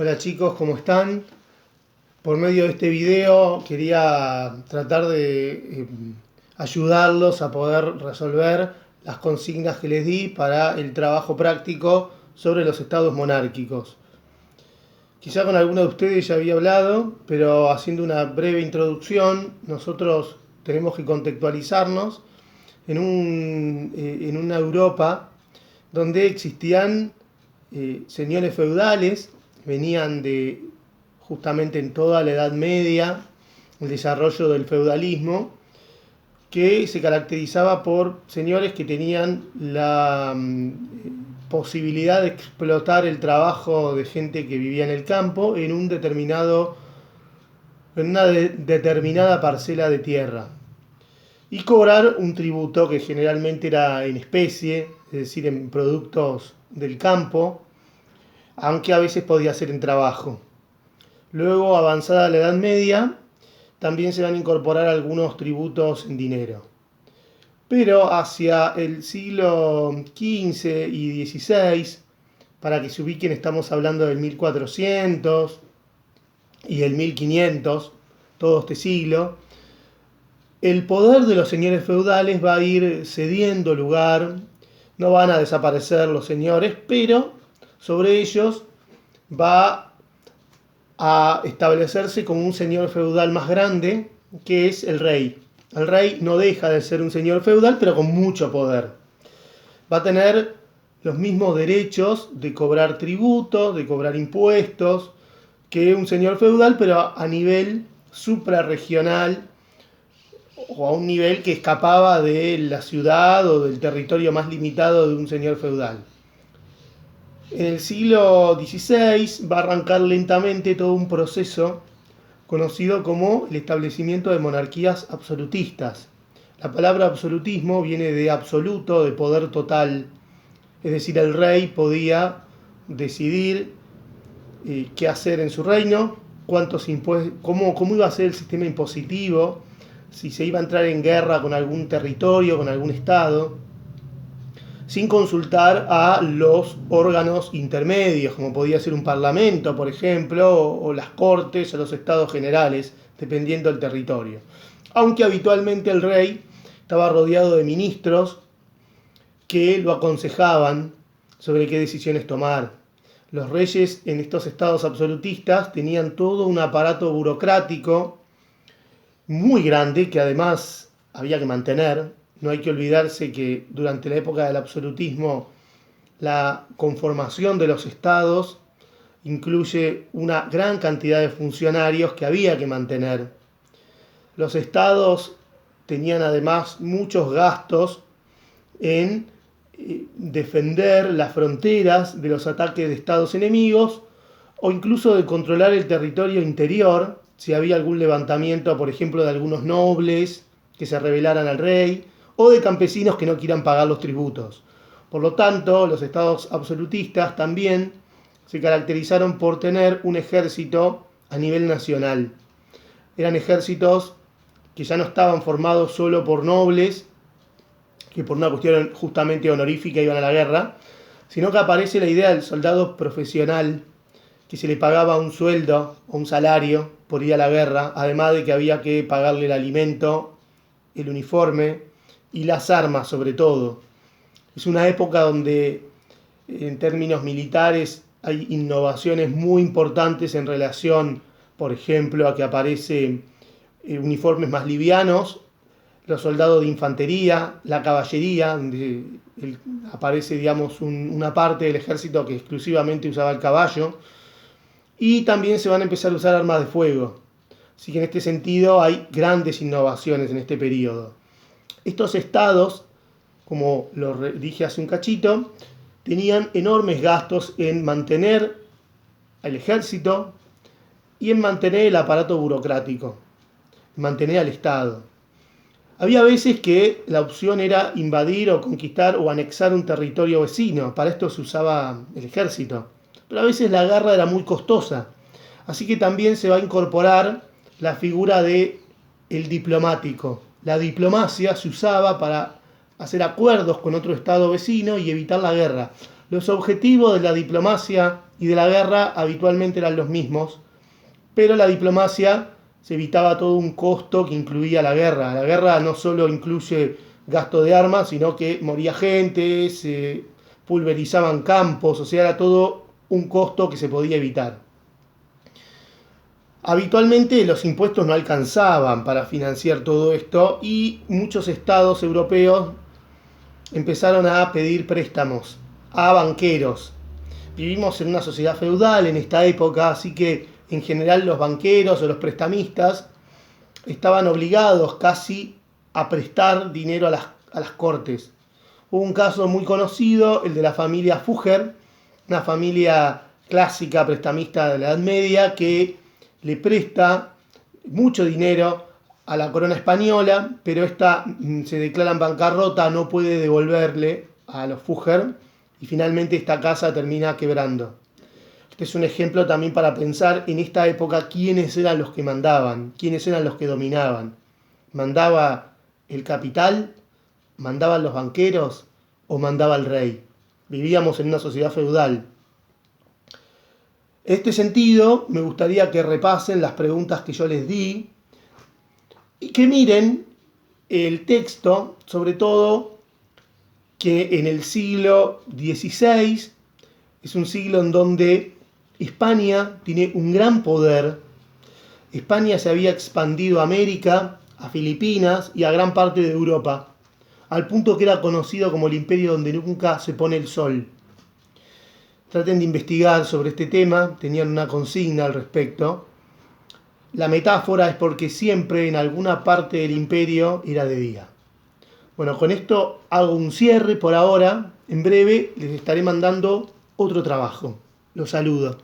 Hola chicos, ¿cómo están? Por medio de este video quería tratar de ayudarlos a poder resolver las consignas que les di para el trabajo práctico sobre los estados monárquicos. Quizá con alguno de ustedes ya había hablado, pero haciendo una breve introducción, nosotros tenemos que contextualizarnos en una Europa donde existían señores feudales, venían de justamente en toda la Edad Media, el desarrollo del feudalismo, que se caracterizaba por señores que tenían la posibilidad de explotar el trabajo de gente que vivía en el campo en una determinada parcela de tierra y cobrar un tributo que generalmente era en especie, es decir, en productos del campo, aunque a veces podía ser en trabajo. Luego, avanzada la Edad Media, también se van a incorporar algunos tributos en dinero. Pero hacia el siglo XV y XVI, para que se ubiquen, estamos hablando del 1400 y el 1500, todo este siglo, el poder de los señores feudales va a ir cediendo lugar, no van a desaparecer los señores, pero sobre ellos va a establecerse como un señor feudal más grande, que es el rey. El rey no deja de ser un señor feudal, pero con mucho poder. Va a tener los mismos derechos de cobrar tributos, de cobrar impuestos, que un señor feudal, pero a nivel suprarregional o a un nivel que escapaba de la ciudad o del territorio más limitado de un señor feudal. En el siglo XVI va a arrancar lentamente todo un proceso conocido como el establecimiento de monarquías absolutistas. La palabra absolutismo viene de absoluto, de poder total, es decir, el rey podía decidir qué hacer en su reino, cuántos impuestos, cómo iba a ser el sistema impositivo, si se iba a entrar en guerra con algún territorio, con algún estado, sin consultar a los órganos intermedios, como podía ser un parlamento, por ejemplo, o las cortes o los estados generales, dependiendo del territorio. Aunque habitualmente el rey estaba rodeado de ministros que lo aconsejaban sobre qué decisiones tomar. Los reyes en estos estados absolutistas tenían todo un aparato burocrático muy grande que además había que mantener. No hay que olvidarse que durante la época del absolutismo la conformación de los estados incluye una gran cantidad de funcionarios que había que mantener. Los estados tenían además muchos gastos en defender las fronteras de los ataques de estados enemigos o incluso de controlar el territorio interior si había algún levantamiento, por ejemplo, de algunos nobles que se rebelaran al rey o de campesinos que no quieran pagar los tributos. Por lo tanto, los estados absolutistas también se caracterizaron por tener un ejército a nivel nacional. Eran ejércitos que ya no estaban formados solo por nobles, que por una cuestión justamente honorífica iban a la guerra, sino que aparece la idea del soldado profesional, que se le pagaba un sueldo o un salario por ir a la guerra, además de que había que pagarle el alimento, el uniforme y las armas sobre todo. Es una época donde en términos militares hay innovaciones muy importantes en relación, por ejemplo, a que aparecen uniformes más livianos, los soldados de infantería, la caballería, donde aparece, digamos, una parte del ejército que exclusivamente usaba el caballo, y también se van a empezar a usar armas de fuego. Así que en este sentido hay grandes innovaciones en este periodo. Estos estados, como lo dije hace un cachito, tenían enormes gastos en mantener al ejército y en mantener el aparato burocrático, en mantener al Estado. Había veces que la opción era invadir o conquistar o anexar un territorio vecino. Para esto se usaba el ejército. Pero a veces la guerra era muy costosa. Así que también se va a incorporar la figura de el diplomático. La diplomacia se usaba para hacer acuerdos con otro estado vecino y evitar la guerra. Los objetivos de la diplomacia y de la guerra habitualmente eran los mismos, pero la diplomacia se evitaba todo un costo que incluía la guerra. La guerra no solo incluye gasto de armas, sino que moría gente, se pulverizaban campos, o sea, era todo un costo que se podía evitar. Habitualmente los impuestos no alcanzaban para financiar todo esto y muchos estados europeos empezaron a pedir préstamos a banqueros. Vivimos en una sociedad feudal en esta época, así que en general los banqueros o los prestamistas estaban obligados casi a prestar dinero a las cortes. Hubo un caso muy conocido, el de la familia Fugger, una familia clásica prestamista de la Edad Media que le presta mucho dinero a la corona española, pero esta se declara en bancarrota, no puede devolverle a los Fugger y finalmente esta casa termina quebrando. Este es un ejemplo también para pensar en esta época quiénes eran los que mandaban, quiénes eran los que dominaban. ¿Mandaba el capital? ¿Mandaban los banqueros? ¿O mandaba el rey? Vivíamos en una sociedad feudal. En este sentido, me gustaría que repasen las preguntas que yo les di y que miren el texto, sobre todo que en el siglo XVI es un siglo en donde España tiene un gran poder. España se había expandido a América, a Filipinas y a gran parte de Europa, al punto que era conocido como el imperio donde nunca se pone el sol. Traten de investigar sobre este tema, tenían una consigna al respecto. La metáfora es porque siempre en alguna parte del imperio era de día. Bueno, con esto hago un cierre por ahora. En breve les estaré mandando otro trabajo. Los saludo.